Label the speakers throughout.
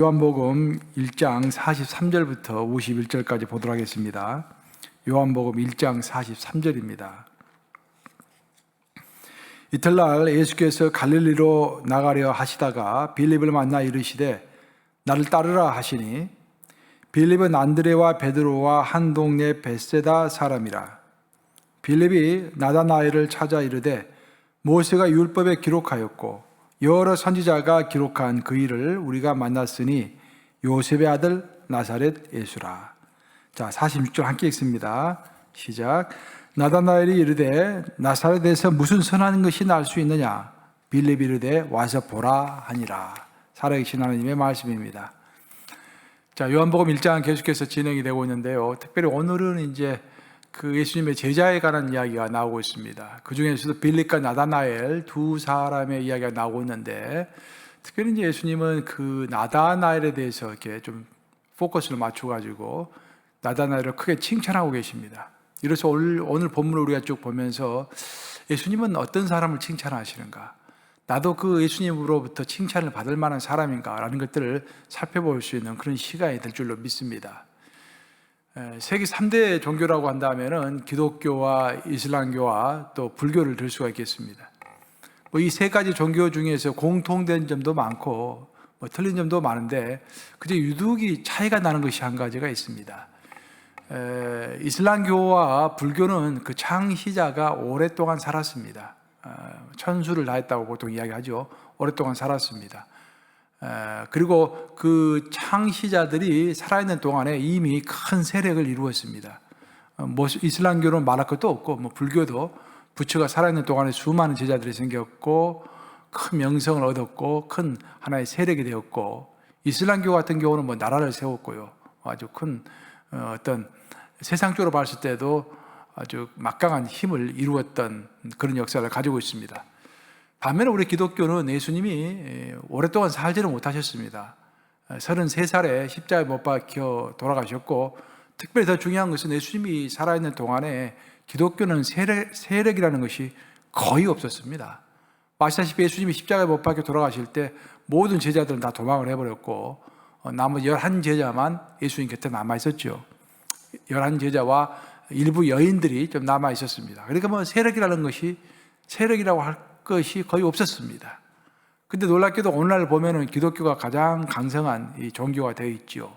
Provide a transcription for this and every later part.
Speaker 1: 요한복음 1장 43절부터 51절까지 보도록 하겠습니다. 요한복음 1장 43절입니다. 이튿날 예수께서 갈릴리로 나가려 하시다가 빌립을 만나 이르시되 나를 따르라 하시니 빌립은 안드레와 베드로와 한 동네 벳세다 사람이라. 빌립이 나다나엘을 찾아 이르되 모세가 율법에 기록하였고 여러 선지자가 기록한 그 일을 우리가 만났으니 요셉의 아들 나사렛 예수라. 자, 46절 함께 읽습니다. 시작. 나다나엘이 이르되 나사렛에서 무슨 선한 것이 날 수 있느냐? 빌립이 이르되 와서 보라 하니라. 살아계신 하나님의 말씀입니다. 자, 요한복음 1장 계속해서 진행이 되고 있는데요. 특별히 오늘은 이제 그 예수님의 제자에 관한 이야기가 나오고 있습니다. 그 중에서도 빌립과 나다나엘 두 사람의 이야기가 나오고 있는데, 특별히 이제 예수님은 그 나다나엘에 대해서 이렇게 좀 포커스를 맞춰가지고 나다나엘을 크게 칭찬하고 계십니다. 이래서 오늘 본문을 우리가 쭉 보면서 예수님은 어떤 사람을 칭찬하시는가? 나도 그 예수님으로부터 칭찬을 받을 만한 사람인가? 라는 것들을 살펴볼 수 있는 그런 시간이 될 줄로 믿습니다. 세계 3대 종교라고 한다면은 기독교와 이슬람교와 또 불교를 들 수가 있겠습니다. 이 세 가지 종교 중에서 공통된 점도 많고 틀린 점도 많은데 그저 유독이 차이가 나는 것이 한 가지가 있습니다. 이슬람교와 불교는 그 창시자가 오랫동안 살았습니다. 천수를 다했다고 보통 이야기하죠. 오랫동안 살았습니다. 그리고 그 창시자들이 살아있는 동안에 이미 큰 세력을 이루었습니다. 이슬람교는 말할 것도 없고 불교도 부처가 살아있는 동안에 수많은 제자들이 생겼고 큰 명성을 얻었고 큰 하나의 세력이 되었고, 이슬람교 같은 경우는 나라를 세웠고요, 아주 큰 어떤 세상적으로 봤을 때도 아주 막강한 힘을 이루었던 그런 역사를 가지고 있습니다. 반면에 우리 기독교는 예수님이 오랫동안 살지를 못하셨습니다. 33살에 십자가에 못 박혀 돌아가셨고, 특별히 더 중요한 것은 예수님이 살아있는 동안에 기독교는 세력이라는 것이 거의 없었습니다. 아시다시피 예수님이 십자가에 못 박혀 돌아가실 때 모든 제자들은 다 도망을 해버렸고 나머지 11제자만 예수님 곁에 남아있었죠. 11제자와 일부 여인들이 좀 남아있었습니다. 그러니까 세력이라는 것이, 세력이라고 할 것이 거의 없었습니다. 근데 놀랍게도 오늘날 보면은 기독교가 가장 강성한 이 종교가 되어 있죠.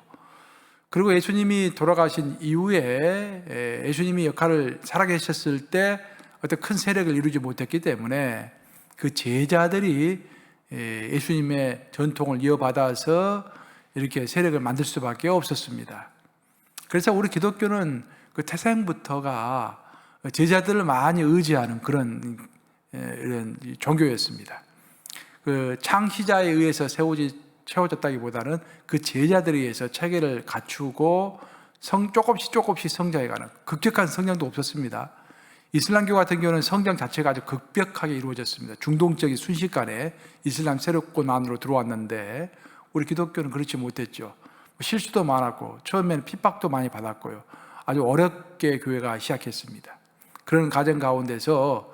Speaker 1: 그리고 예수님이 돌아가신 이후에 예수님이 역할을 살아계셨을 때 어떤 큰 세력을 이루지 못했기 때문에 그 제자들이 예수님의 전통을 이어받아서 이렇게 세력을 만들 수밖에 없었습니다. 그래서 우리 기독교는 그 태생부터가 제자들을 많이 의지하는 그런 이런 종교였습니다. 그 창시자에 의해서 세워졌다기보다는 그 제자들에 의해서 체계를 갖추고 조금씩 성장해가는, 급격한 성장도 없었습니다. 이슬람교 같은 경우는 성장 자체가 아주 급격하게 이루어졌습니다. 중동적인 순식간에 이슬람 세력권 안으로 들어왔는데 우리 기독교는 그렇지 못했죠. 실수도 많았고 처음에는 핍박도 많이 받았고요. 아주 어렵게 교회가 시작했습니다. 그런 과정 가운데서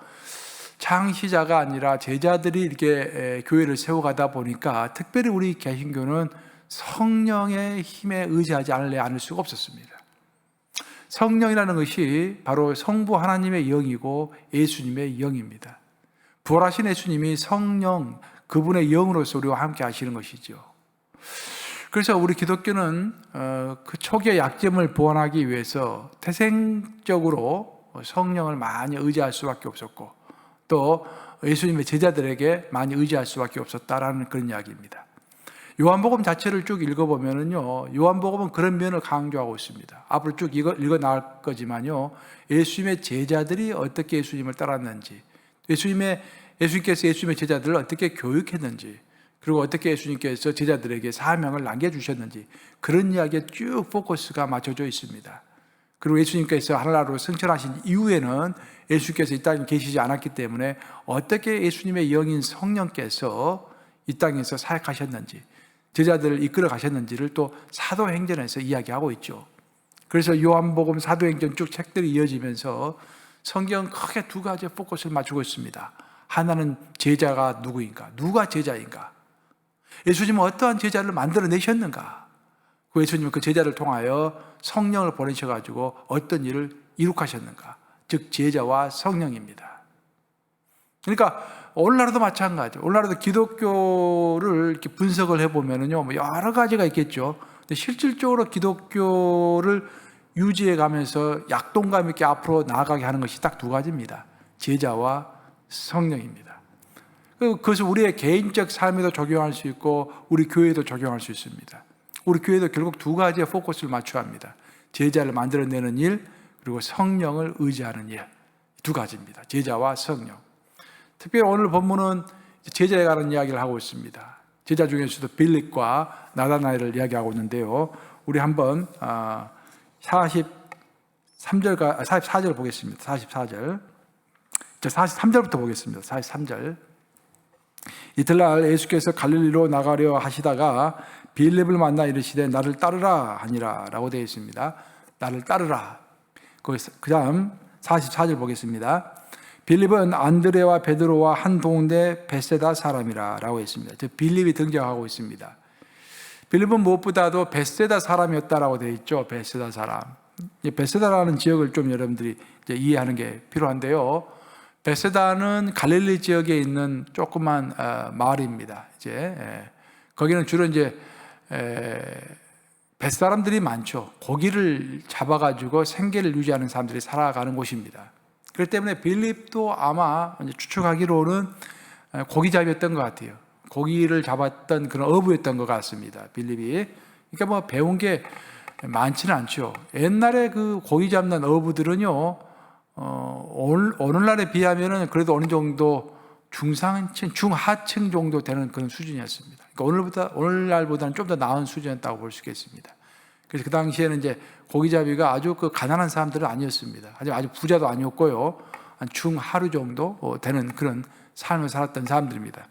Speaker 1: 창시자가 아니라 제자들이 이렇게 교회를 세워가다 보니까 특별히 우리 개신교는 성령의 힘에 의지하지 않을 수가 없었습니다. 성령이라는 것이 바로 성부 하나님의 영이고 예수님의 영입니다. 부활하신 예수님이 성령, 그분의 영으로서 우리와 함께 하시는 것이죠. 그래서 우리 기독교는 그 초기의 약점을 보완하기 위해서 태생적으로 성령을 많이 의지할 수밖에 없었고 또 예수님의 제자들에게 많이 의지할 수밖에 없었다라는 그런 이야기입니다. 요한복음 자체를 쭉 읽어보면요, 요한복음은 그런 면을 강조하고 있습니다. 앞으로 쭉 읽어 나갈 거지만요, 예수님의 제자들이 어떻게 예수님을 따랐는지, 예수님께서 예수님의 제자들을 어떻게 교육했는지, 그리고 어떻게 예수님께서 제자들에게 사명을 남겨주셨는지, 그런 이야기에 쭉 포커스가 맞춰져 있습니다. 그리고 예수님께서 하늘나라로 승천하신 이후에는 예수께서 이 땅에 계시지 않았기 때문에 어떻게 예수님의 영인 성령께서 이 땅에서 사역하셨는지, 제자들을 이끌어 가셨는지를 또 사도행전에서 이야기하고 있죠. 그래서 요한복음, 사도행전 쭉 책들이 이어지면서 성경은 크게 두 가지 포커스를 맞추고 있습니다. 하나는 제자가 누구인가, 누가 제자인가. 예수님은 어떠한 제자를 만들어내셨는가? 그 예수님은 그 제자를 통하여 성령을 보내셔가지고 어떤 일을 이룩하셨는가? 즉 제자와 성령입니다. 그러니까 오늘날도 마찬가지죠. 오늘날도 기독교를 이렇게 분석을 해보면요, 뭐 여러 가지가 있겠죠. 근데 실질적으로 기독교를 유지해 가면서 약동감 있게 앞으로 나아가게 하는 것이 딱 두 가지입니다. 제자와 성령입니다. 그것을 우리의 개인적 삶에도 적용할 수 있고 우리 교회에도 적용할 수 있습니다. 우리 교회도 결국 두 가지에 포커스를 맞춰야 합니다. 제자를 만들어내는 일, 그리고 성령을 의지하는 일. 두 가지입니다. 제자와 성령. 특별히 오늘 본문은 제자에 관한 이야기를 하고 있습니다. 제자 중에서도 빌립과 나다나엘을 이야기하고 있는데요. 우리 한번 44절 보겠습니다. 44절. 43절부터 보겠습니다. 43절. 이틀날 예수께서 갈릴리로 나가려 하시다가 빌립을 만나 이르시되 나를 따르라 하니라 라고 되어 있습니다. 나를 따르라. 그 다음 44절 보겠습니다. 빌립은 안드레와 베드로와 한 동네 베세다 사람이라 라고 했습니다. 즉 빌립이 등장하고 있습니다. 빌립은 무엇보다도 베세다 사람이었다라고 되어 있죠. 베세다 사람. 베세다라는 지역을 좀 여러분들이 이제 이해하는 게 필요한데요. 베세다는 갈릴리 지역에 있는 조그만 마을입니다. 이제 거기는 주로 이제 뱃사람들이 많죠. 고기를 잡아가지고 생계를 유지하는 사람들이 살아가는 곳입니다. 그렇기 때문에 빌립도 아마 추측하기로는 고기잡이였던 것 같아요. 고기를 잡았던 그런 어부였던 것 같습니다. 빌립이. 그러니까 뭐 배운 게 많지는 않죠. 옛날에 그 고기 잡는 어부들은요, 오늘날에 비하면은 그래도 어느 정도 중상층, 중하층 정도 되는 그런 수준이었습니다. 그러니까 오늘날보다는 좀 더 나은 수준이었다고 볼 수 있겠습니다. 그래서 그 당시에는 이제 고기잡이가 아주 그 가난한 사람들은 아니었습니다. 아주 부자도 아니었고요. 한 중하류 정도 되는 그런 삶을 살았던 사람들입니다.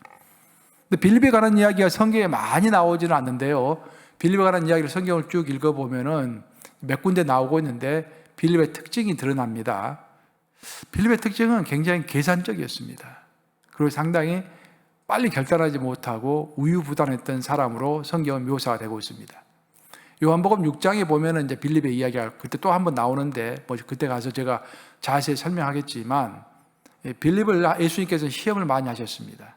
Speaker 1: 근데 빌립에 관한 이야기가 성경에 많이 나오지는 않는데요. 빌립에 관한 이야기를 성경을 쭉 읽어보면은 몇 군데 나오고 있는데 빌립의 특징이 드러납니다. 빌립의 특징은 굉장히 계산적이었습니다. 그리고 상당히 빨리 결단하지 못하고 우유부단했던 사람으로 성경은 묘사가 되고 있습니다. 요한복음 6장에 보면은 이제 빌립의 이야기가 그때 또 한 번 나오는데 뭐 그때 가서 제가 자세히 설명하겠지만 빌립을 예수님께서 시험을 많이 하셨습니다.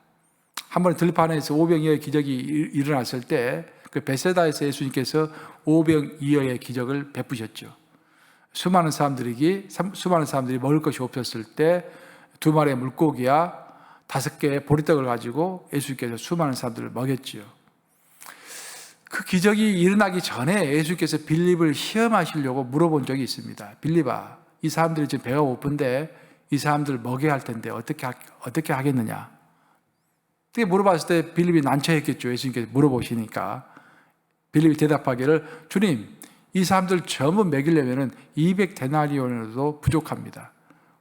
Speaker 1: 한 번에 들판에서 오병이어의 기적이 일어났을 때 그 베세다에서 예수님께서 오병이어의 기적을 베푸셨죠. 수많은 사람들이 먹을 것이 없었을 때 2마리의 물고기와 5개의 보리떡을 가지고 예수님께서 수많은 사람들을 먹였지요. 그 기적이 일어나기 전에 예수님께서 빌립을 시험하시려고 물어본 적이 있습니다. 빌립아, 이 사람들이 지금 배가 고픈데 이 사람들을 먹여야 할 텐데 어떻게 하겠느냐? 그때 물어봤을 때 빌립이 난처했겠죠. 예수님께서 물어보시니까 빌립이 대답하기를 주님, 이 사람들 전부 먹이려면 200데나리온으로도 부족합니다.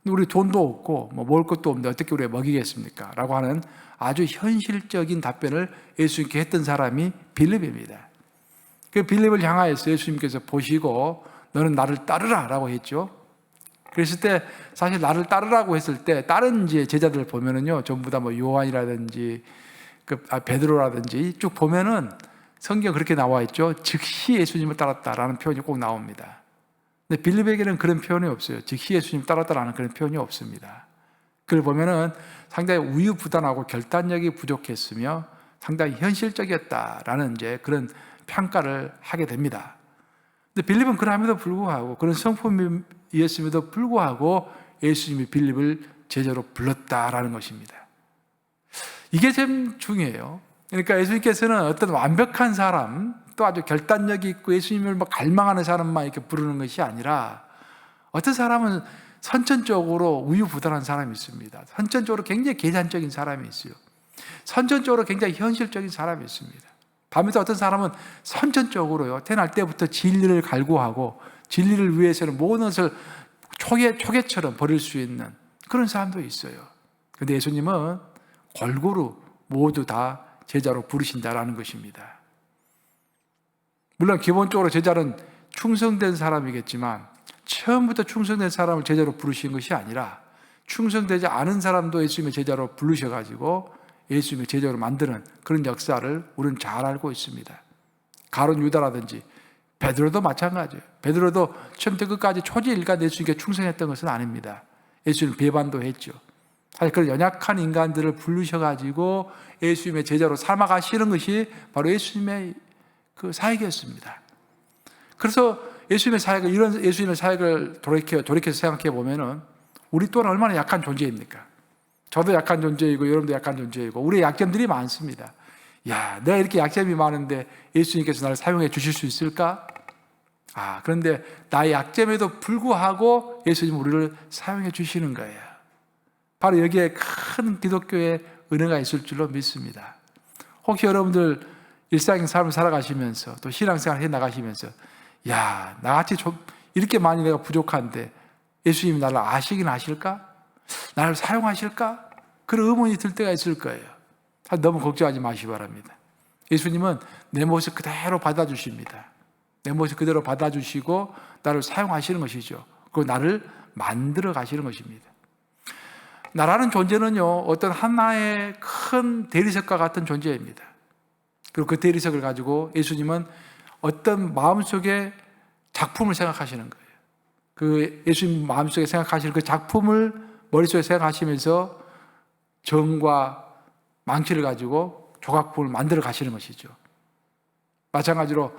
Speaker 1: 우리 돈도 없고 뭐 먹을 것도 없는데 어떻게 우리가 먹이겠습니까? 라고 하는 아주 현실적인 답변을 예수님께 했던 사람이 빌립입니다. 그 빌립을 향하여서 예수님께서 보시고 너는 나를 따르라 라고 했죠. 그랬을 때 사실 나를 따르라고 했을 때 다른 이제 제자들 보면은요 전부 다 뭐 요한이라든지 베드로라든지 쭉 보면은 성경 그렇게 나와 있죠. 즉시 예수님을 따랐다라는 표현이 꼭 나옵니다. 근데 빌립에게는 그런 표현이 없어요. 즉시 예수님 따랐다라는 그런 표현이 없습니다. 그걸 보면은 상당히 우유부단하고 결단력이 부족했으며 상당히 현실적이었다라는 이제 그런 평가를 하게 됩니다. 근데 빌립은 그럼에도 불구하고 그런 성품이었음에도 불구하고 예수님이 빌립을 제자로 불렀다라는 것입니다. 이게 참 중요해요. 그러니까 예수님께서는 어떤 완벽한 사람, 또 아주 결단력이 있고 예수님을 막 갈망하는 사람만 이렇게 부르는 것이 아니라 어떤 사람은 선천적으로 우유부단한 사람이 있습니다. 선천적으로 굉장히 계산적인 사람이 있어요. 선천적으로 굉장히 현실적인 사람이 있습니다. 반면에 어떤 사람은 선천적으로요, 태어날 때부터 진리를 갈구하고 진리를 위해서는 모든 것을 초계처럼 버릴 수 있는 그런 사람도 있어요. 그런데 예수님은 골고루 모두 다 제자로 부르신다라는 것입니다. 물론 기본적으로 제자는 충성된 사람이겠지만 처음부터 충성된 사람을 제자로 부르신 것이 아니라 충성되지 않은 사람도 예수님의 제자로 부르셔가지고 예수님의 제자로 만드는 그런 역사를 우리는 잘 알고 있습니다. 가룟 유다라든지 베드로도 마찬가지예요. 베드로도 처음부터 끝까지 초지일관 예수님께 충성했던 것은 아닙니다. 예수님 배반도 했죠. 사실 그런 연약한 인간들을 부르셔가지고 예수님의 제자로 삼아가시는 것이 바로 예수님의 그 사역이었습니다. 그래서 예수님의 사역을, 이런 예수님의 사역을 돌이켜서 생각해 보면은 우리 또한 얼마나 약한 존재입니까? 저도 약한 존재이고 여러분도 약한 존재이고 우리의 약점들이 많습니다. 야, 내가 이렇게 약점이 많은데 예수님께서 나를 사용해 주실 수 있을까? 그런데 나의 약점에도 불구하고 예수님 우리를 사용해 주시는 거예요. 바로 여기에 큰 기독교의 은혜가 있을 줄로 믿습니다. 혹시 여러분들 일상의 삶을 살아가시면서 또 신앙생활을 해 나가시면서 야, 나같이 이렇게 많이 내가 부족한데 예수님이 나를 아시긴 아실까? 나를 사용하실까? 그런 의문이 들 때가 있을 거예요. 너무 걱정하지 마시기 바랍니다. 예수님은 내 모습 그대로 받아주십니다. 내 모습 그대로 받아주시고 나를 사용하시는 것이죠. 그리고 나를 만들어 가시는 것입니다. 나라는 존재는요, 어떤 하나의 큰 대리석과 같은 존재입니다. 그리고 그 대리석을 가지고 예수님은 어떤 마음속에 작품을 생각하시는 거예요. 그 예수님 마음속에 생각하시는 그 작품을 머릿속에 생각하시면서 정과 망치를 가지고 조각품을 만들어 가시는 것이죠. 마찬가지로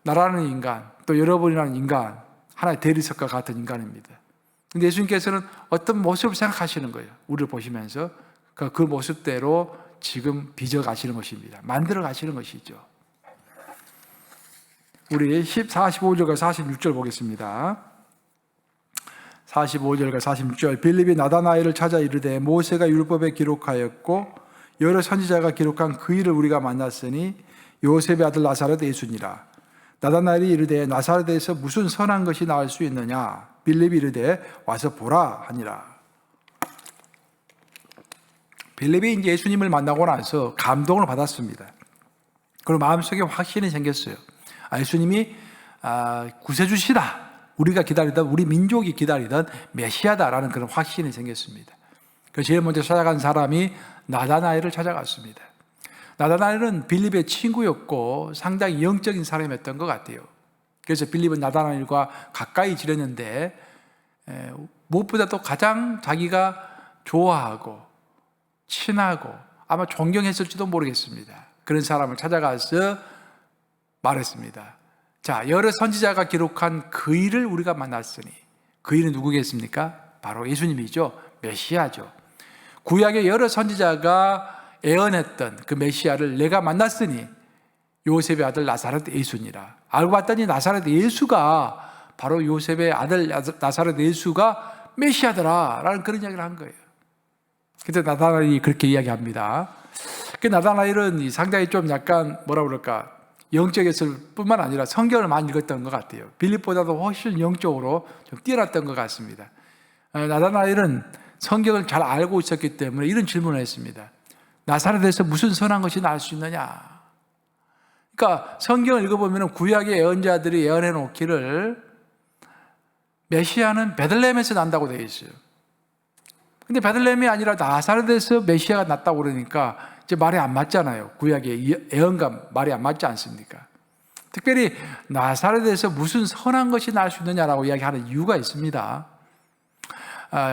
Speaker 1: 나라는 인간, 또 여러분이라는 인간, 하나의 대리석과 같은 인간입니다. 근데 예수님께서는 어떤 모습을 생각하시는 거예요. 우리를 보시면서 그 모습대로 지금 빚어 가시는 것입니다. 만들어 가시는 것이죠. 우리 45절과 46절 보겠습니다. 45절과 46절. 빌립이 나다나엘을 찾아 이르되 모세가 율법에 기록하였고 여러 선지자가 기록한 그 일을 우리가 만났으니 요셉의 아들 나사렛 예수니라. 나다나엘이 이르되 나사렛에서 무슨 선한 것이 나올 수 있느냐? 빌립이 이르되 와서 보라 하니라. 빌립이 이제 예수님을 만나고 나서 감동을 받았습니다. 그리고 마음속에 확신이 생겼어요. 예수님이 구세주시다. 우리가 기다리던, 우리 민족이 기다리던 메시아다라는 그런 확신이 생겼습니다. 그래서 제일 먼저 찾아간 사람이 나다나엘을 찾아갔습니다. 나다나엘은 빌립의 친구였고 상당히 영적인 사람이었던 것 같아요. 그래서 빌립은 나다나엘과 가까이 지냈는데 무엇보다도 가장 자기가 좋아하고 친하고 아마 존경했을지도 모르겠습니다. 그런 사람을 찾아가서 말했습니다. 자, 여러 선지자가 기록한 그 일을 우리가 만났으니, 그 일은 누구겠습니까? 바로 예수님이죠. 메시아죠. 구약의 여러 선지자가 예언했던 그 메시아를 내가 만났으니 요셉의 아들 나사렛 예수니라. 알고 봤더니 나사렛 예수가 바로 요셉의 아들 나사렛 예수가 메시아더라 라는 그런 이야기를 한 거예요. 그때 나다나엘이 그렇게 이야기합니다. 그 나다나엘은 상당히 좀 약간 뭐라 그럴까, 영적에서 뿐만 아니라 성경을 많이 읽었던 것 같아요. 빌립보다도 훨씬 영적으로 좀 뛰어났던 것 같습니다. 나다나엘은 성경을 잘 알고 있었기 때문에 이런 질문을 했습니다. 나사렛에서 무슨 선한 것이 나올 수 있느냐? 그러니까 성경을 읽어보면 구약의 예언자들이 예언해 놓기를 메시아는 베들레헴에서 난다고 되어 있어요. 근데 베들레헴이 아니라 나사렛에서 메시아가 났다고 그러니까 이제 말이 안 맞잖아요. 구약의 예언과 말이 안 맞지 않습니까? 특별히 나사렛에서 무슨 선한 것이 날 수 있느냐라고 이야기하는 이유가 있습니다.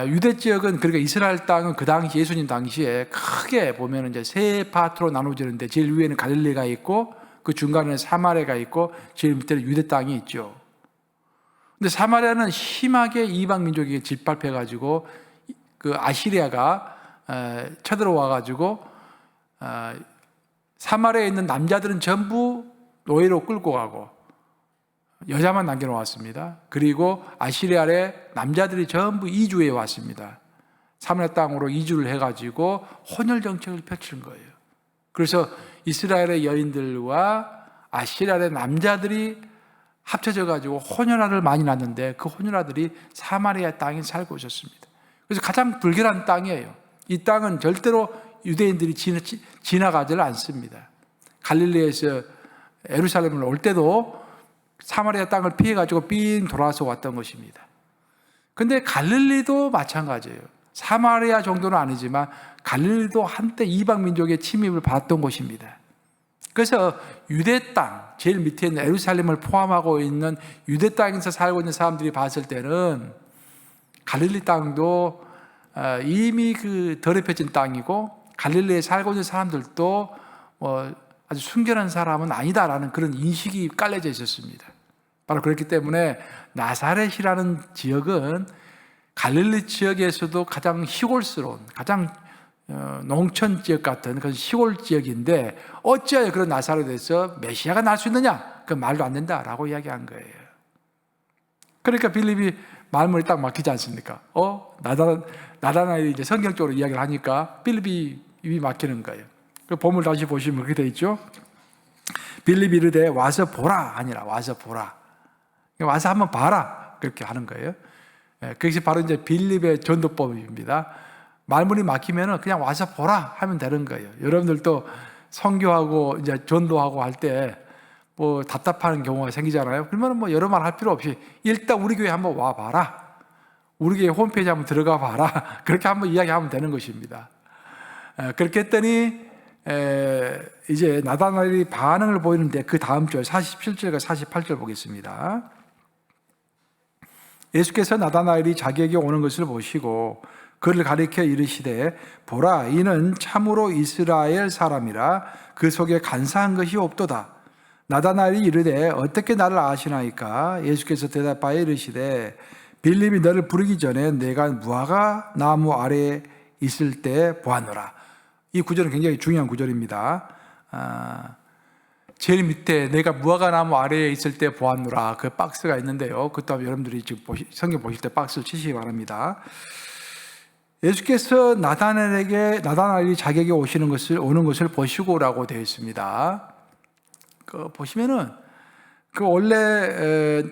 Speaker 1: 유대 지역은, 그러니까 이스라엘 땅은 그 당시, 예수님 당시에 크게 보면 이제 세 파트로 나눠지는데 제일 위에는 갈릴리가 있고 그 중간에는 사마리아가 있고 제일 밑에는 유대 땅이 있죠. 근데 사마리아는 심하게 이방 민족에게 짓밟혀가지고 그 아시리아가 쳐들어와가지고 사마리아에 있는 남자들은 전부 노예로 끌고 가고 여자만 남겨놓았습니다. 그리고 아시리아의 남자들이 전부 이주해 왔습니다. 사마리아 땅으로 이주를 해가지고 혼혈 정책을 펼치는 거예요. 그래서 이스라엘의 여인들과 아시리아의 남자들이 합쳐져가지고 혼혈아를 많이 낳는데 그 혼혈아들이 사마리아 땅에 살고 있었습니다. 그래서 가장 불결한 땅이에요. 이 땅은 절대로 유대인들이 지나가지를 않습니다. 갈릴리에서 예루살렘을 올 때도 사마리아 땅을 피해가지고 삥 돌아서 왔던 것입니다. 근데 갈릴리도 마찬가지예요. 사마리아 정도는 아니지만 갈릴리도 한때 이방 민족의 침입을 받았던 곳입니다. 그래서 유대 땅, 제일 밑에 있는 예루살렘을 포함하고 있는 유대 땅에서 살고 있는 사람들이 봤을 때는 갈릴리 땅도 이미 그 더럽혀진 땅이고 갈릴리에 살고 있는 사람들도 아주 순결한 사람은 아니다라는 그런 인식이 깔려져 있었습니다. 바로 그렇기 때문에 나사렛이라는 지역은 갈릴리 지역에서도 가장 시골스러운, 가장 농촌 지역 같은 그런 시골 지역인데 어찌하여 그런 나사렛에서 메시아가 날 수 있느냐? 그 말도 안 된다라고 이야기한 거예요. 그러니까 빌립이 말문이 딱 막히지 않습니까? 나다나엘이 이제 성경적으로 이야기를 하니까 빌립이 입이 막히는 거예요. 그 본문 다시 보시면 그렇게 되어 있죠. 빌립이 이르되 와서 보라 아니라 와서 보라. 와서 한번 봐라. 그렇게 하는 거예요. 그것이 바로 이제 빌립의 전도법입니다. 말문이 막히면은 그냥 와서 보라 하면 되는 거예요. 여러분들도 선교하고 이제 전도하고 할 때 뭐 답답한 경우가 생기잖아요. 그러면 뭐 여러 말 할 필요 없이 일단 우리 교회 한번 와 봐라. 우리 교회 홈페이지 한번 들어가 봐라. 그렇게 한번 이야기하면 되는 것입니다. 그렇게 했더니 이제 나다나엘이 반응을 보이는데 그 다음 절 47절과 48절 보겠습니다. 예수께서 나다나엘이 자기에게 오는 것을 보시고 그를 가리켜 이르시되 보라 이는 참으로 이스라엘 사람이라 그 속에 간사한 것이 없도다. 나다나엘이 이르되 어떻게 나를 아시나이까? 예수께서 대답하여 이르시되 빌립이 너를 부르기 전에 내가 무화과 나무 아래에 있을 때 보았노라. 이 구절은 굉장히 중요한 구절입니다. 제일 밑에 내가 무화과 나무 아래에 있을 때 보았노라 그 박스가 있는데요. 그것도 여러분들이 지금 성경 보실 때 박스를 치시기 바랍니다. 예수께서 나다나엘이 자기에게 오는 것을 보시고라고 되어 있습니다. 보시면은 원래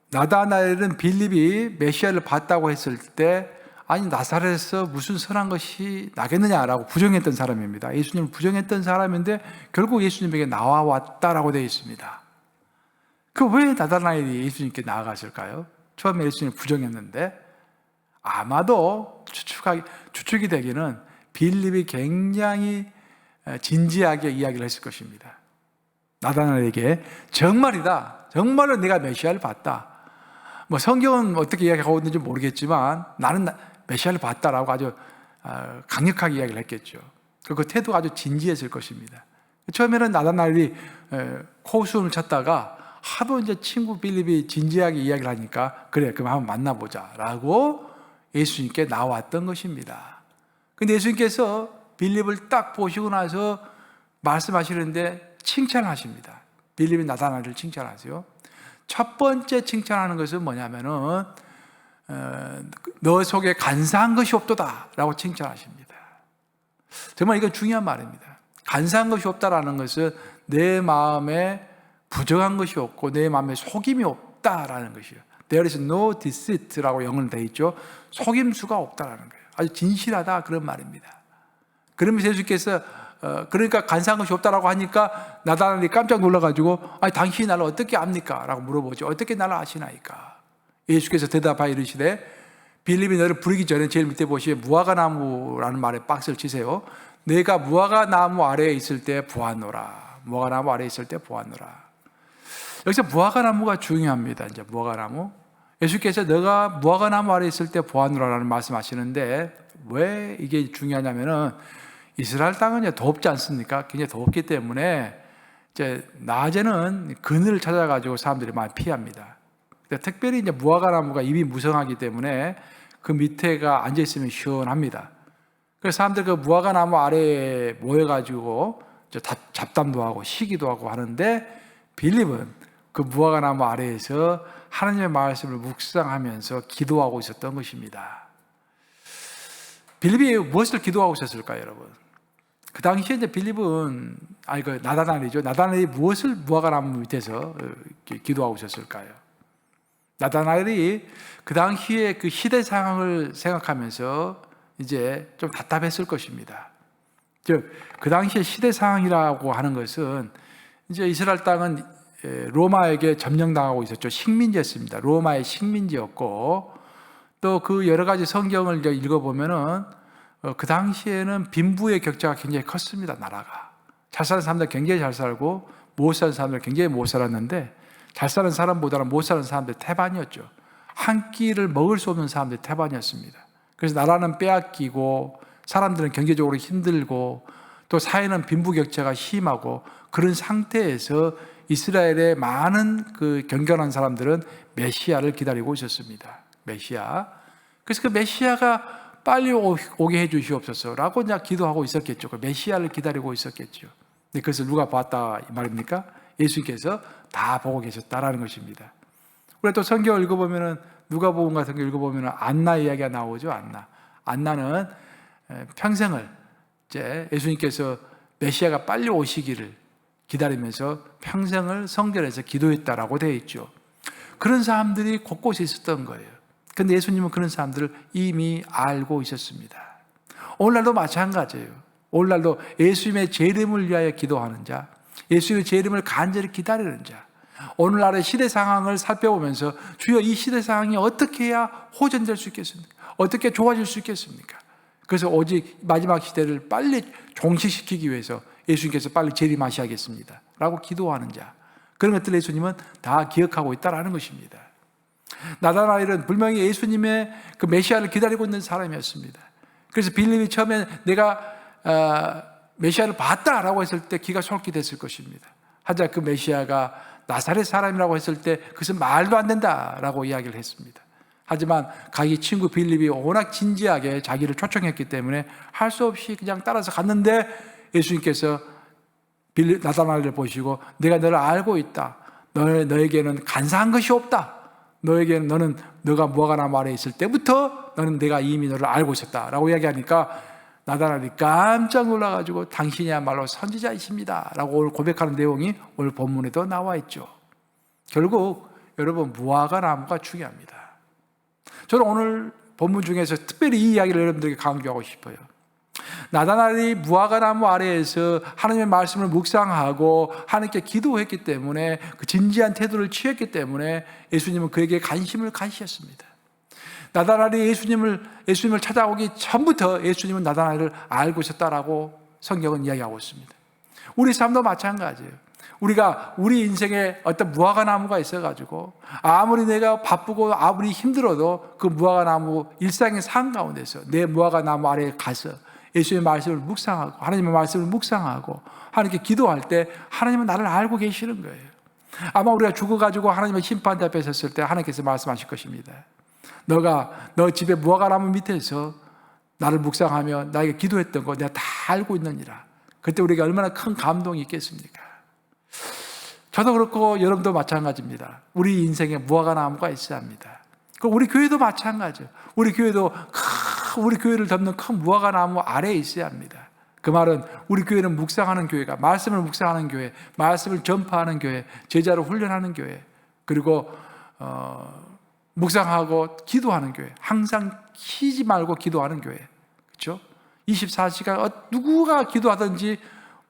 Speaker 1: 나다나엘은 빌립이 메시아를 봤다고 했을 때 아니 나사렛에서 무슨 선한 것이 나겠느냐라고 부정했던 사람입니다. 예수님을 부정했던 사람인데 결국 예수님에게 나와왔다라고 되어 있습니다. 왜 나다나엘이 예수님께 나아갔을까요? 처음에 예수님을 부정했는데 아마도 추측이 되기는 빌립이 굉장히 진지하게 이야기를 했을 것입니다. 나다나엘에게 정말이다. 정말로 내가 메시아를 봤다. 뭐 성경은 어떻게 이야기하고 있는지 모르겠지만 나는 메시아를 봤다라고 아주 강력하게 이야기를 했겠죠. 그 태도가 아주 진지했을 것입니다. 처음에는 나다나엘이 코웃음을 쳤다가 하도 이제 친구 빌립이 진지하게 이야기를 하니까 그래 그럼 한번 만나보자라고 예수님께 나왔던 것입니다. 근데 예수님께서 빌립을 딱 보시고 나서 말씀하시는데 칭찬하십니다. 빌립이 나다나엘을 칭찬하세요. 첫 번째 칭찬하는 것은 뭐냐면은 너 속에 간사한 것이 없도다 라고 칭찬하십니다. 정말 이건 중요한 말입니다. 간사한 것이 없다라는 것은 내 마음에 부정한 것이 없고 내 마음에 속임이 없다라는 것이에요. There is no deceit라고 영어로 되어 있죠. 속임수가 없다라는 거예요. 아주 진실하다 그런 말입니다. 그러면서 예수께서 그러니까 간사한 것이 없다라고 하니까 나다나엘이 깜짝 놀라가지고 아니 당신이 나를 어떻게 압니까? 라고 물어보죠. 어떻게 나를 아시나이까? 예수께서 대답하여 이르시되 빌립이 너를 부르기 전에 제일 밑에 보시면 무화과 나무라는 말에 박스를 치세요. 내가 무화과 나무 아래에 있을 때 보았노라. 무화과 나무 아래에 있을 때 보았노라. 여기서 무화과 나무가 중요합니다. 이제 무화과 나무. 예수께서 너가 무화과 나무 아래에 있을 때 보았노라라는 말씀하시는데 왜 이게 중요하냐면은 이스라엘 땅은 이제 덥지 않습니까? 굉장히 덥기 때문에 이제 낮에는 그늘을 찾아가지고 사람들이 많이 피합니다. 특별히 이제 무화과 나무가 잎이 무성하기 때문에 그 밑에가 앉아 있으면 시원합니다. 그래서 사람들 그 무화과 나무 아래에 모여가지고 잡담도 하고 쉬기도 하고 하는데 빌립은 그 무화과 나무 아래에서 하나님의 말씀을 묵상하면서 기도하고 있었던 것입니다. 빌립이 무엇을 기도하고 있었을까요, 여러분? 그 당시에 이제 빌립은 나다나엘이죠. 나다나엘이 무엇을 무화과 나무 밑에서 기도하고 있었을까요? 나다나엘이 그 당시에 그 시대 상황을 생각하면서 이제 좀 답답했을 것입니다. 즉, 그 당시에 시대 상황이라고 하는 것은 이제 이스라엘 땅은 로마에게 점령당하고 있었죠. 식민지였습니다. 로마의 식민지였고 또 그 여러 가지 성경을 이제 읽어보면은 그 당시에는 빈부의 격차가 굉장히 컸습니다. 나라가 잘 사는 사람들 굉장히 잘 살고 못 사는 사람들 굉장히 못 살았는데, 잘 사는 사람보다는 못 사는 사람들 태반이었죠. 한 끼를 먹을 수 없는 사람들이 태반이었습니다. 그래서 나라는 빼앗기고 사람들은 경제적으로 힘들고 또 사회는 빈부격차가 심하고, 그런 상태에서 이스라엘의 많은 그 경건한 사람들은 메시아를 기다리고 있었습니다. 메시아. 그래서 그 메시아가 빨리 오게 해 주시옵소서라고 이제 기도하고 있었겠죠. 그 메시아를 기다리고 있었겠죠. 근데 그것을 누가 봤다 이 말입니까? 예수님께서 다 보고 계셨다라는 것입니다. 우리가 또 성경을 읽어보면은, 누가복음 같은 거 읽어보면은 안나 이야기가 나오죠. 안나는 평생을 이제 예수님께서 메시아가 빨리 오시기를 기다리면서 평생을 성전에서 기도했다라고 되어 있죠. 그런 사람들이 곳곳에 있었던 거예요. 그런데 예수님은 그런 사람들을 이미 알고 있었습니다. 오늘날도 마찬가지예요. 오늘날도 예수님의 재림을 위하여 기도하는 자, 예수님의 재림을 간절히 기다리는 자, 오늘날의 시대 상황을 살펴보면서 주여 이 시대 상황이 어떻게 해야 호전될 수 있겠습니까? 어떻게 좋아질 수 있겠습니까? 그래서 오직 마지막 시대를 빨리 종식시키기 위해서 예수님께서 빨리 재림하셔야겠습니다 라고 기도하는 자, 그런 것들을 예수님은 다 기억하고 있다는 것입니다. 나다나엘은 분명히 예수님의 그 메시아를 기다리고 있는 사람이었습니다. 그래서 빌립이 처음에 내가 메시아를 봤다라고 했을 때 기가 솔깃했을 것입니다. 하자 그 메시아가 나사렛 사람이라고 했을 때 그것은 말도 안 된다라고 이야기를 했습니다. 하지만 자기 친구 빌립이 워낙 진지하게 자기를 초청했기 때문에 할 수 없이 그냥 따라서 갔는데, 예수님께서 나다나엘을 보시고 내가 너를 알고 있다. 너에게는 간사한 것이 없다. 너에게는 너가 무화과나무 아래에 있을 때부터 너는 내가 이미 너를 알고 있었다라고 이야기하니까 나다나엘이 깜짝 놀라가지고 당신이야말로 선지자이십니다 라고 오늘 고백하는 내용이 오늘 본문에도 나와 있죠. 결국 여러분, 무화과나무가 중요합니다. 저는 오늘 본문 중에서 특별히 이 이야기를 여러분들에게 강조하고 싶어요. 나다나엘이 무화과나무 아래에서 하나님의 말씀을 묵상하고 하나님께 기도했기 때문에, 그 진지한 태도를 취했기 때문에 예수님은 그에게 관심을 가지셨습니다. 나다나엘이 예수님을 찾아오기 전부터 예수님은 나다나엘을 알고 있었다라고 성경은 이야기하고 있습니다. 우리 삶도 마찬가지예요. 우리가 우리 인생에 어떤 무화과나무가 있어가지고 아무리 내가 바쁘고 아무리 힘들어도 그 무화과나무 일상의 삶 가운데서 내 무화과나무 아래에 가서 예수님의 말씀을 묵상하고 하나님의 말씀을 묵상하고 하나님께 기도할 때 하나님은 나를 알고 계시는 거예요. 아마 우리가 죽어가지고 하나님의 심판대 앞에 섰을 때 하나님께서 말씀하실 것입니다. 너 집에 무화과나무 밑에서 나를 묵상하며 나에게 기도했던 거 내가 다 알고 있느니라. 그때 우리가 얼마나 큰 감동이 있겠습니까? 저도 그렇고 여러분도 마찬가지입니다. 우리 인생에 무화과나무가 있어야 합니다. 우리 교회도 마찬가지예요. 우리 교회를 덮는 큰 무화과나무 아래에 있어야 합니다. 그 말은 우리 교회는 묵상하는 교회가, 말씀을 묵상하는 교회, 말씀을 전파하는 교회, 제자를 훈련하는 교회, 그리고 묵상하고 기도하는 교회, 항상 쉬지 말고 기도하는 교회, 그렇죠? 24시간 누구가 기도하든지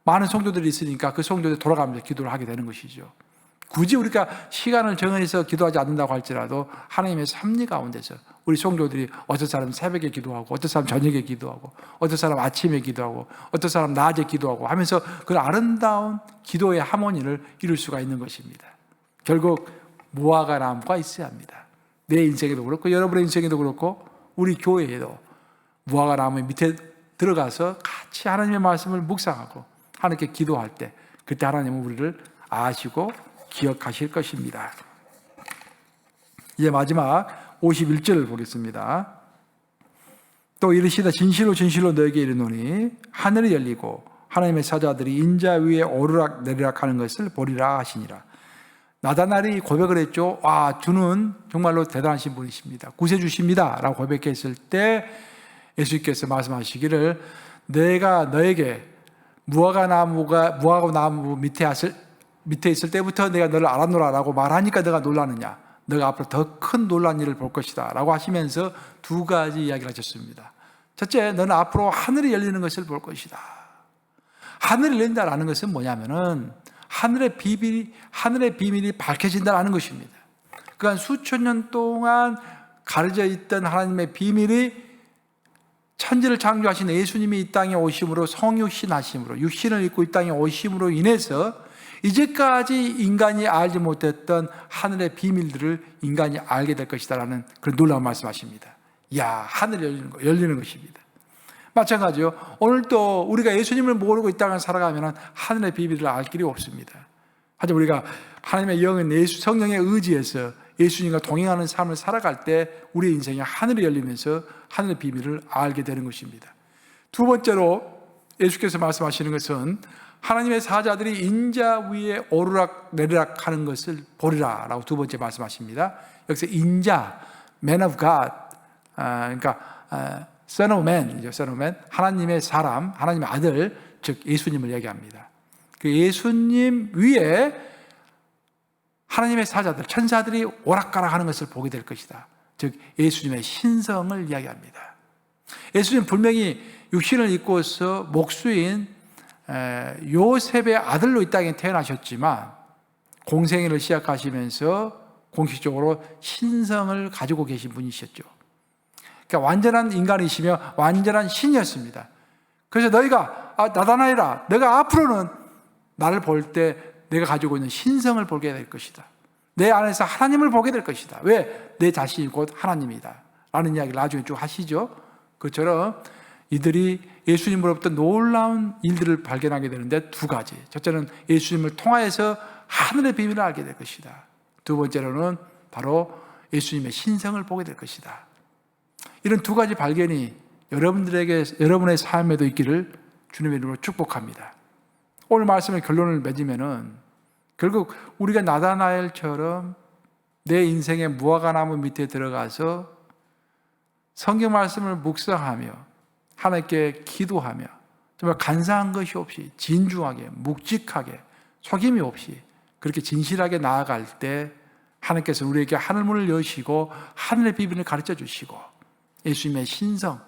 Speaker 1: 많은 성도들이 있으니까 그 성도들이 돌아가면서 기도를 하게 되는 것이죠. 굳이 우리가 시간을 정해서 기도하지 않는다고 할지라도 하나님의 섭리 가운데서 우리 성도들이 어떤 사람은 새벽에 기도하고, 어떤 사람은 저녁에 기도하고, 어떤 사람은 아침에 기도하고, 어떤 사람은 낮에 기도하고 하면서 그 아름다운 기도의 하모니를 이룰 수가 있는 것입니다. 결국 무화과나무가 있어야 합니다. 내 인생에도 그렇고 여러분의 인생에도 그렇고 우리 교회에도 무화과나무 밑에 들어가서 같이 하나님의 말씀을 묵상하고 하나님께 기도할 때, 그때 하나님은 우리를 아시고 기억하실 것입니다. 이제 마지막 51절을 보겠습니다. 또 이르시다 진실로 진실로 너에게 이르노니 하늘이 열리고 하나님의 사자들이 인자 위에 오르락 내리락 하는 것을 보리라 하시니라. 나다나엘이 고백을 했죠. 주는 정말로 대단하신 분이십니다. 구세주십니다 라고 고백했을 때 예수님께서 말씀하시기를, 내가 너에게 무화과나무 밑에 있을 때부터 내가 너를 알았노라 라고 말하니까 너가 놀라느냐, 너가 앞으로 더 큰 놀란 일을 볼 것이다 라고 하시면서 두 가지 이야기를 하셨습니다. 첫째, 너는 앞으로 하늘이 열리는 것을 볼 것이다. 하늘이 열린다라는 것은 뭐냐면은 하늘의 비밀이 밝혀진다라는 것입니다. 그러니까 수천 년 동안 가려져 있던 하나님의 비밀이 천지를 창조하신 예수님이 이 땅에 오심으로 성육신 하심으로 육신을 입고 이 땅에 오심으로 인해서 이제까지 인간이 알지 못했던 하늘의 비밀들을 인간이 알게 될 것이다라는 그런 놀라운 말씀하십니다. 이야, 하늘이 열리는 것입니다. 마찬가지요. 오늘도 우리가 예수님을 모르고 이 땅을 살아가면 하늘의 비밀을 알 길이 없습니다. 하지만 우리가 하나님의 영은 성령에 의지해서 예수님과 동행하는 삶을 살아갈 때 우리의 인생에 하늘이 열리면서 하늘의 비밀을 알게 되는 것입니다. 두 번째로 예수께서 말씀하시는 것은 하나님의 사자들이 인자 위에 오르락 내리락 하는 것을 보리라 라고 두 번째 말씀하십니다. 여기서 인자, man of God, 그러니까 son of man, 하나님의 사람, 하나님의 아들, 즉 예수님을 얘기합니다. 그 예수님 위에 하나님의 사자들, 천사들이 오락가락 하는 것을 보게 될 것이다. 즉 예수님의 신성을 이야기합니다. 예수님 분명히 육신을 입고서 목수인 요셉의 아들로 이 땅에 태어나셨지만 공생애를 시작하시면서 공식적으로 신성을 가지고 계신 분이셨죠. 그러니까 완전한 인간이시며 완전한 신이었습니다. 그래서 너희가 나다나엘아, 내가 앞으로는 나를 볼 때 내가 가지고 있는 신성을 보게 될 것이다. 내 안에서 하나님을 보게 될 것이다. 왜? 내 자신이 곧 하나님이다 라는 이야기를 나중에 쭉 하시죠. 그처럼 이들이 예수님으로부터 놀라운 일들을 발견하게 되는데 두 가지. 첫째는 예수님을 통하여서 하늘의 비밀을 알게 될 것이다. 두 번째로는 바로 예수님의 신성을 보게 될 것이다. 이런 두 가지 발견이 여러분의 삶에도 있기를 주님의 이름으로 축복합니다. 오늘 말씀의 결론을 맺으면은 결국 우리가 나다나엘처럼 내 인생의 무화과나무 밑에 들어가서 성경 말씀을 묵상하며 하나님께 기도하며 정말 간사한 것이 없이 진중하게 묵직하게 속임이 없이 그렇게 진실하게 나아갈 때 하나님께서 우리에게 하늘문을 여시고 하늘의 비밀을 가르쳐 주시고 예수님의 신성,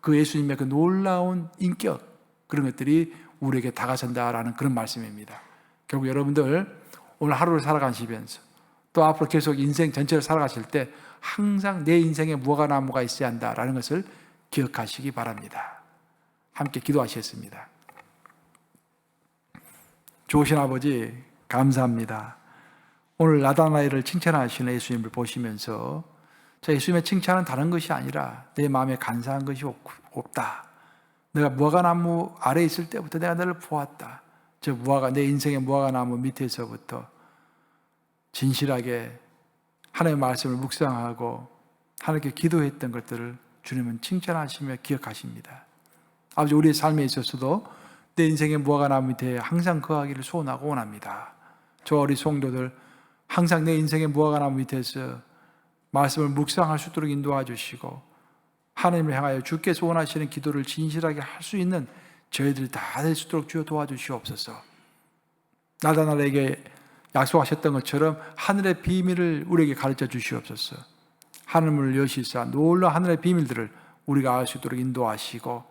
Speaker 1: 그 예수님의 그 놀라운 인격 그런 것들이 우리에게 다가선다라는 그런 말씀입니다. 결국 여러분들 오늘 하루를 살아가시면서 또 앞으로 계속 인생 전체를 살아가실 때 항상 내 인생에 무화과나무가 있어야 한다라는 것을 기억하시기 바랍니다. 함께 기도하시겠습니다. 좋으신 아버지 감사합니다. 오늘 나다나엘을 칭찬하시는 예수님을 보시면서 저 예수님의 칭찬은 다른 것이 아니라 내 마음에 간사한 것이 없다. 내가 무화과나무 아래에 있을 때부터 내가 너를 보았다. 저 내 인생의 무화과나무 밑에서부터 진실하게 하나님의 말씀을 묵상하고 하나님께 기도했던 것들을 주님은 칭찬하시며 기억하십니다. 아버지, 우리의 삶에 있어서도 내 인생의 무화과나무 밑에 항상 거하기를 소원하고 원합니다. 저 어린 성도들 항상 내 인생의 무화과나무 밑에서 말씀을 묵상할 수 있도록 인도해 주시고 하나님을 향하여 주께서 원하시는 기도를 진실하게 할 수 있는 저희들이 다 될 수 있도록 주여 도와주시옵소서. 나다나엘에게 약속하셨던 것처럼 하늘의 비밀을 우리에게 가르쳐 주시옵소서. 하늘문을 여시사 놀라운 하늘의 비밀들을 우리가 알 수 있도록 인도하시고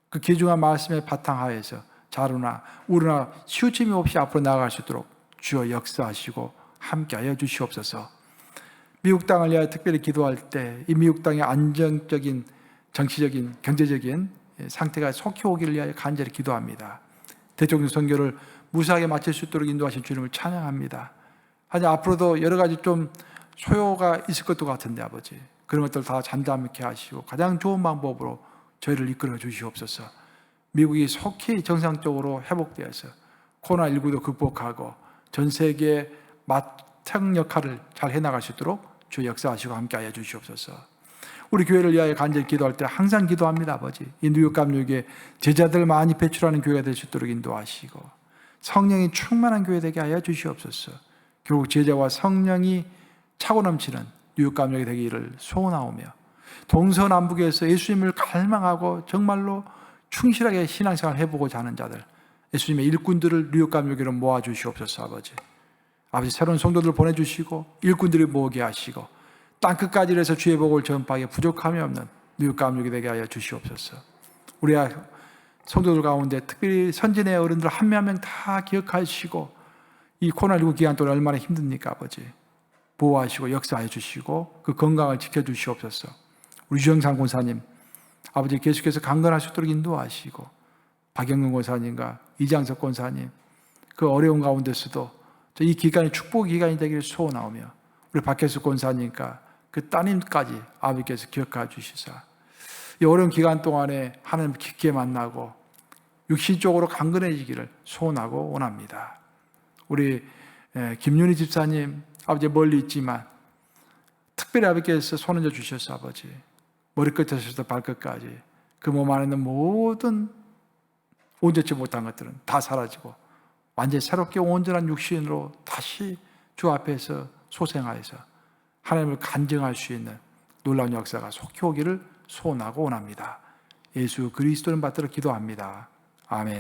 Speaker 1: 그 귀중한 말씀에 바탕하여서 자루나 우르나 치우침이 없이 앞으로 나아갈 수 있도록 주여 역사하시고 함께하여 주시옵소서. 미국 땅을 위하여 특별히 기도할 때 이 미국 땅의 안정적인 정치적인 경제적인 상태가 속히 오기를 위하여 간절히 기도합니다. 대통령 선거를 무사하게 마칠 수 있도록 인도하신 주님을 찬양합니다. 하지만 앞으로도 여러 가지 좀 소요가 있을 것도 같은데 아버지 그런 것들 다 잠잠케 하시고 가장 좋은 방법으로 저희를 이끌어 주시옵소서. 미국이 속히 정상적으로 회복되어서 코로나19도 극복하고 전 세계의 마청 역할을 잘 해나갈 수 있도록 주 역사하시고 함께하여 주시옵소서. 우리 교회를 위하여 간절히 기도할 때 항상 기도합니다. 아버지 이 뉴욕 감옥에 제자들 많이 배출하는 교회가 될 수 있도록 인도하시고 성령이 충만한 교회 되게 하여 주시옵소서. 결국 제자와 성령이 차고 넘치는 뉴욕 감옥이 되기를 소원하오며 동서남북에서 예수님을 갈망하고 정말로 충실하게 신앙생활을 해보고자 하는 자들 예수님의 일꾼들을 뉴욕 감옥으로 모아주시옵소서. 아버지 새로운 성도들을 보내주시고 일꾼들이 모으게 하시고 땅끝까지 이래서 주의 복을 전파하기에 부족함이 없는 뉴욕 감옥이 되게 하여 주시옵소서. 우리 성도들 가운데 특별히 선진의 어른들 한 명 한 명 다 기억하시고 이 코로나19 기간 동안 얼마나 힘듭니까 아버지. 보호하시고 역사해 주시고 그 건강을 지켜주시옵소서. 우리 유영상 권사님 아버지 계속해서 강건할 수 있도록 인도하시고 박영근 권사님과 이장석 권사님 그 어려운 가운데서도 이 기간이 축복 기간이 되기를 소원하오며 우리 박혜수 권사님과 그 따님까지 아버지께서 기억하여 주시사 이 어려운 기간 동안에 하나님 깊게 만나고 육신적으로 강건해지기를 소원하고 원합니다. 우리 김윤희 집사님 아버지 멀리 있지만 특별히 아버지께서 손을 주셔서 아버지 머리끝에서부터 발끝까지 그 몸 안에 있는 모든 온전치 못한 것들은 다 사라지고 완전히 새롭게 온전한 육신으로 다시 주 앞에서 소생하여서 하나님을 간증할 수 있는 놀라운 역사가 속히 오기를 소원하고 원합니다. 예수 그리스도를 받들어 기도합니다. 아멘.